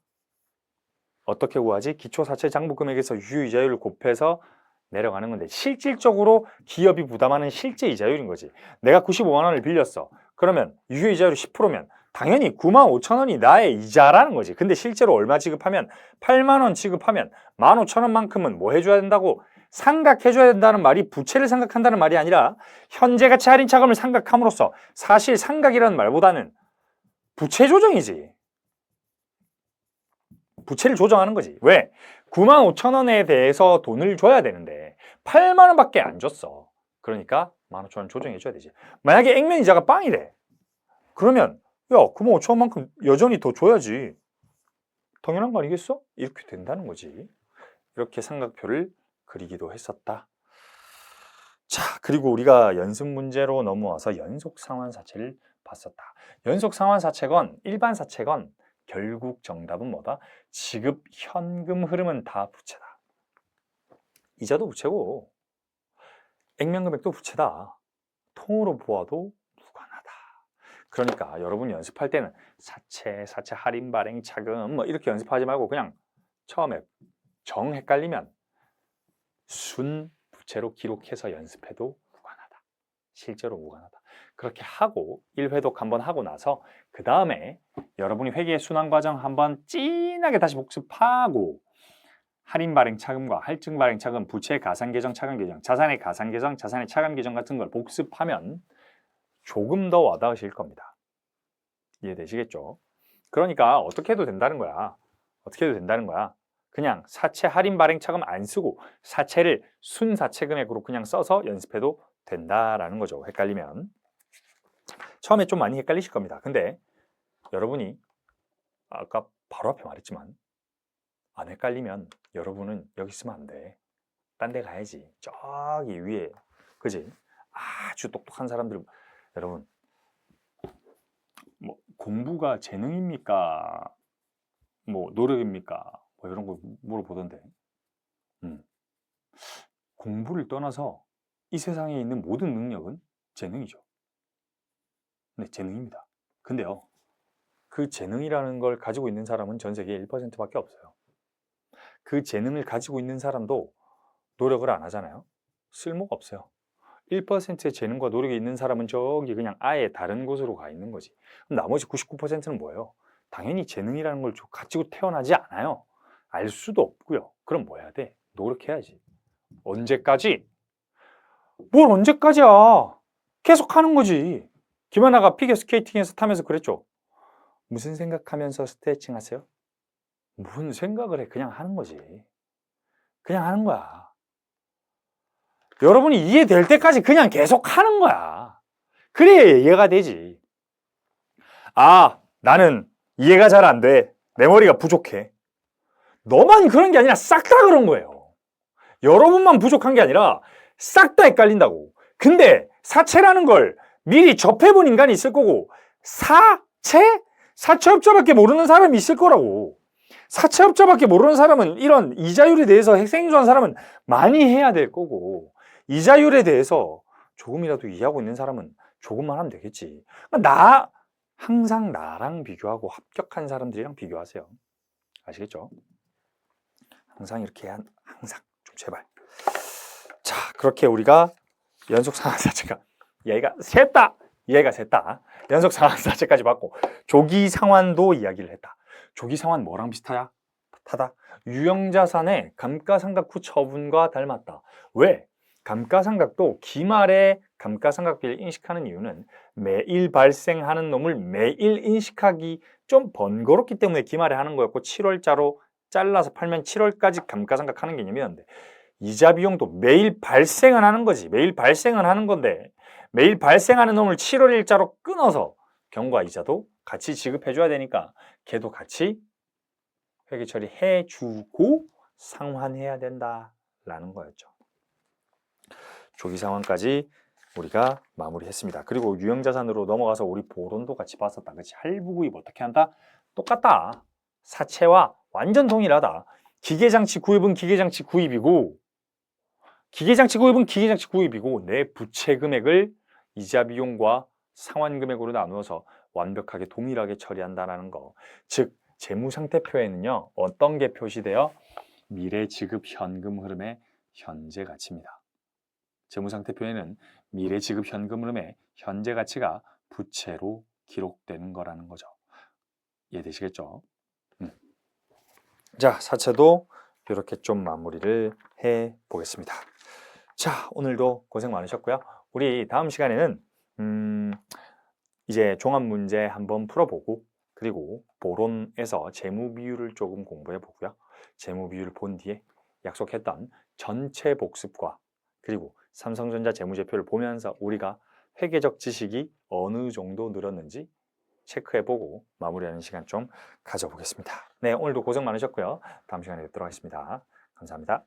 어떻게 구하지? 기초사채 장부금액에서 유효이자율을 곱해서 내려가는 건데 실질적으로 기업이 부담하는 실제 이자율인 거지. 내가 95만 원을 빌렸어. 그러면 유효이자율이 10%면 당연히 9만 5천 원이 나의 이자라는 거지. 근데 실제로 얼마 지급하면 8만 원 지급하면 15,000원만큼은 뭐 해줘야 된다고? 상각해줘야 된다는 말이 부채를 상각한다는 말이 아니라 현재 가치 할인 차감을 상각함으로써 사실 상각이라는 말보다는 부채 조정이지. 부채를 조정하는 거지. 왜? 9만 5천 원에 대해서 돈을 줘야 되는데 8만 원밖에 안 줬어. 그러니까 15,000원 조정해줘야 되지. 만약에 액면 이자가 빵이래. 그러면 야 9만 5천 원만큼 여전히 더 줘야지. 당연한 거 아니겠어? 이렇게 된다는 거지. 이렇게 삼각표를 그리기도 했었다. 자, 그리고 우리가 연습 문제로 넘어와서 연속 상환사채를 봤었다. 연속 상환사채건 일반 사채건 결국 정답은 뭐다? 지급 현금 흐름은 다 부채다. 이자도 부채고 액면 금액도 부채다. 통으로 보아도 무관하다. 그러니까 여러분이 연습할 때는 사채 할인 발행 차금 뭐 이렇게 연습하지 말고 그냥 처음에 정 헷갈리면 순 부채로 기록해서 연습해도 무관하다. 실제로 무관하다. 그렇게 하고 1회독 한번 하고 나서 그 다음에 여러분이 회계 순환 과정 한번 진하게 다시 복습하고 할인 발행 차금과 할증 발행 차금, 부채 가산 계정, 차감 계정, 자산의 가산 계정, 자산의 차감 계정 같은 걸 복습하면 조금 더 와닿으실 겁니다. 이해되시겠죠? 그러니까 어떻게 해도 된다는 거야. 어떻게 해도 된다는 거야. 그냥 사채 할인 발행 차금 안 쓰고 사채를 순사채 금액으로 그냥 써서 연습해도 된다라는 거죠. 헷갈리면. 처음에 좀 많이 헷갈리실 겁니다. 근데 여러분이 아까 바로 앞에 말했지만 안 헷갈리면 여러분은 여기 있으면 안 돼. 딴 데 가야지. 저기 위에. 그지? 아주 똑똑한 사람들. 여러분 뭐 공부가 재능입니까? 뭐 노력입니까? 뭐 이런 거 물어보던데 공부를 떠나서 이 세상에 있는 모든 능력은 재능이죠. 네, 재능입니다. 근데요, 그 재능이라는 걸 가지고 있는 사람은 전 세계에 1%밖에 없어요. 그 재능을 가지고 있는 사람도 노력을 안 하잖아요. 쓸모가 없어요. 1%의 재능과 노력이 있는 사람은 저기 그냥 아예 다른 곳으로 가 있는 거지. 그럼 나머지 99%는 뭐예요? 당연히 재능이라는 걸 가지고 태어나지 않아요. 알 수도 없고요. 그럼 뭐 해야 돼? 노력해야지. 언제까지? 뭘 언제까지야? 계속 하는 거지. 김하나가 피겨스케이팅에서 타면서 그랬죠. 무슨 생각하면서 스트레칭 하세요? 무슨 생각을 해? 그냥 하는 거지. 그냥 하는 거야. 여러분이 이해될 때까지 그냥 계속 하는 거야. 그래야 이해가 되지. 아, 나는 이해가 잘 안 돼. 내 머리가 부족해. 너만 그런 게 아니라 싹 다 그런 거예요. 여러분만 부족한 게 아니라 싹 다 헷갈린다고. 근데 사채라는 걸 미리 접해본 인간이 있을 거고 사채? 사채업자밖에 모르는 사람이 있을 거라고. 사채업자밖에 모르는 사람은 이런 이자율에 대해서 생소한 사람은 많이 해야 될 거고 이자율에 대해서 조금이라도 이해하고 있는 사람은 조금만 하면 되겠지. 항상 나랑 비교하고 합격한 사람들이랑 비교하세요. 아시겠죠? 항상 이렇게 항상 좀 제발. 자, 그렇게 우리가 연속 상환사채가 얘가 셌다. 연속 상환사채까지 받고 조기 상환도 이야기를 했다. 조기 상환 뭐랑 비슷하다? 유형자산의 감가상각 후 처분과 닮았다. 왜? 감가상각도 기말에 감가상각비를 인식하는 이유는 매일 발생하는 놈을 매일 인식하기 좀 번거롭기 때문에 기말에 하는 거였고 7월자로 잘라서 팔면 7월까지 감가상각 하는 개념이었는데 이자 비용도 매일 발생은 하는 거지. 매일 발생은 하는 건데 매일 발생하는 놈을 7월 일자로 끊어서 경과 이자도 같이 지급해줘야 되니까 걔도 같이 회계 처리해주고 상환해야 된다라는 거였죠. 조기 상환까지 우리가 마무리했습니다. 그리고 유형자산으로 넘어가서 우리 보론도 같이 봤었다. 그렇지? 할부구입 어떻게 한다? 똑같다. 사채와 완전 동일하다. 기계장치 구입은 기계장치 구입이고 기계장치 구입이고 내 부채 금액을 이자 비용과 상환 금액으로 나누어서 완벽하게 동일하게 처리한다는 거. 즉 재무상태표에는요. 어떤 게 표시돼요? 미래 지급 현금 흐름의 현재 가치입니다. 재무상태표에는 미래 지급 현금 흐름의 현재 가치가 부채로 기록되는 거라는 거죠. 이해되시겠죠? 자, 4차도 이렇게 좀 마무리를 해 보겠습니다. 자, 오늘도 고생 많으셨고요. 우리 다음 시간에는 이제 종합 문제 한번 풀어보고, 그리고 보론에서 재무 비율을 조금 공부해 보고요. 재무 비율을 본 뒤에 약속했던 전체 복습과 그리고 삼성전자 재무제표를 보면서 우리가 회계적 지식이 어느 정도 늘었는지 체크해보고 마무리하는 시간 좀 가져보겠습니다. 네, 오늘도 고생 많으셨고요. 다음 시간에 뵙도록 하겠습니다. 감사합니다.